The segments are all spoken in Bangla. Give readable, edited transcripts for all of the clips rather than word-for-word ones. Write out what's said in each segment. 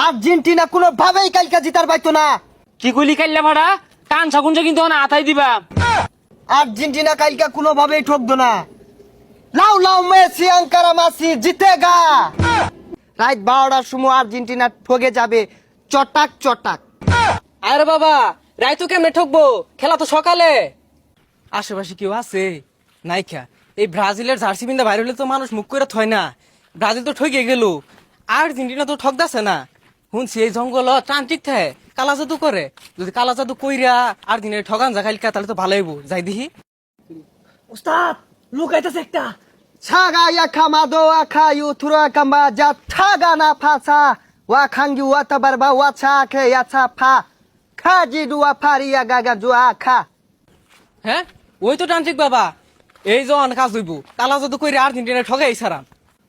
আর্জেন্টিনা কোনো ভাবেই কালকা জিতার পাইতো না। কি কইলি কাইল্লা ভাড়া কান ছাগুন কিন্তু না আতাই দিবা। আর্জেন্টিনা কালকা কোনো ভাবেই ঠকতো না। লাউ লাউ মেসি আঙ্কারা মাসি জিতেগা। রাত 12টার সময় আর্জেন্টিনা ঠকে যাবে চটাক চটাক। আরে বাবা রাইতো কেমনে ঠকবো, খেলা তো সকালে। আশেপাশে কেউ আছে নাইখা? এই ব্রাজিলের জার্সি পিন্দা বাইরে হলে তো মানুষ মুখ করে থয় না। ব্রাজিল তো ঠকে গেল, আর্জেন্টিনা তো ঠকদাছে না। শুনছি এই জঙ্গল ট্রান্টিক থাকে কালা জাদু করে। যদি কালা জাদু কইরা আর্জেন্টিনা ঠগান যা খাইলকা তাহলে তো ভালোই হইব, যাই দেখি। উস্তাদ লুকাইতেছে একটা। ছাগা ইয়াখা মাদো আখা ইউথুরা কাম্বা যা ছাগা না ফাসা ওয়া খাঙ্গি ওয়া তাবারবা ওয়া ছাকে ইয়াছা ফা খাজি দুয়া ফারিয়া গাগা জুয়া খা। হ্যাঁ ওই তো ট্রান্টিক বাবা, এই জন কাজ হইব কালা জাদু কইরা আর্জেন্টিনা ঠগাই সারাম।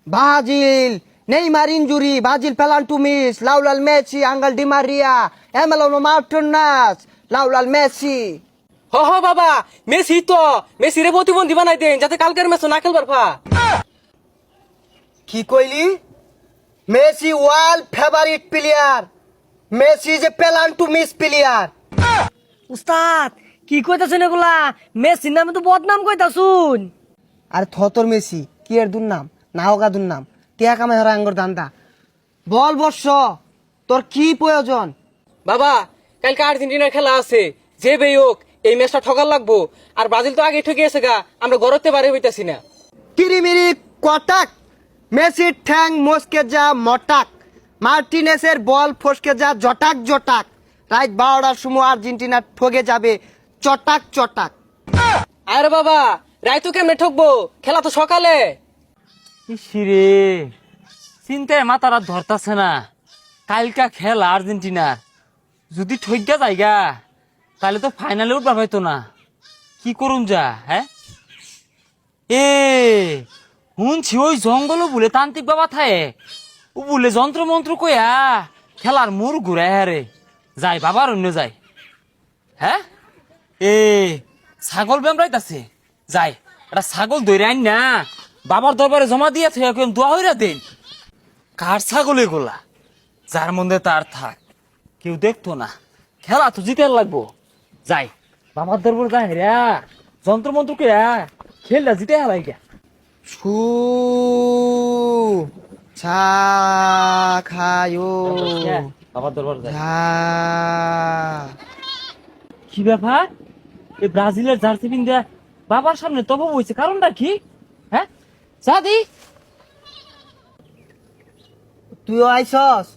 Brazil, Neymar injury, Brazil penalty miss, Laulal Messi, Angel Di Maria, Emiliano Martinez, Laulal Messi. হ হ বাবা, মেসি তো মেসি রে প্রতিবন্ধী বানাই দেন যাতে কালকের ম্যাচ না খেলবার পা। কি কইলি? Messi world favorite player. Messi is a penalty miss player. উস্তাদ কি কইতাছেন এগুলা? মেসির নামে তো বদনাম কইতাছুন। আর থতর মেসি কি এর দুর্নাম না হোগা দুর্নাম টিয়া কামাই হরা আঙ্গর দান্দা বল বর্ষ তোর কি প্রয়োজন? বাবা কালকে আর্জেন্টিনার খেলা আছে, যে বেই হোক এই ম্যাচটা ঠকার লাগবো। আর ব্রাজিল তো আগে ঠকে গেছে গা, আমরা গড়তে বাড়ি হইতাছি না। কিরিমিরি কটাক মেসির ঠ্যাং মস্কে যা মটাক মার্টিনেসের বল ফসকে যা জটাক জটাক রাত 12টার সময় আর্জেন্টিনা ঠকে যাবে চটাক চটাক। আরে বাবা রাইতো কেমনে ঠকবো, খেলা তো সকালে। ইসিরে চিন্তায় মাথারা ধরতাছে না। কালকা খেলা আর্জেন্টিনার, যদি ঠইগা যাইগা তাহলে তো ফাইনালে উঠবার পাইতো না। কি করুন যা? হ্যাঁ এ শুনছি ওই জঙ্গলও বলে তান্ত্রিক বাবা থায়ে ও বলে যন্ত্র মন্ত্র কইয়া খেলার মোর ঘুরায় হারে যাই বাবার অন্য যায়। হ্যাঁ এ ছাগল বেমরাইতাছে, যাই এটা ছাগল ধরে আইন না বাবার দরবারে জমা দিয়ে থেকে দোয়া হইরা দেন। কার ছাগল এগুলা? যার মধ্যে তার থাক, কেউ দেখতো না। খেলা তো জিতে লাগবো, যাই বাবার দরবারে যাই রে যন্ত্র মন্ত্র কে খেললা জিতে হারাই গা। ছু ছা খায়ো বাবার দরবার যাই। ঝা। কি ব্যাপার? এই ব্রাজিলের জার্সি পিন্দা বাবার সামনে তবু বইছে, কারণটা কি? হ্যাঁ সাদি তুইও আইসস?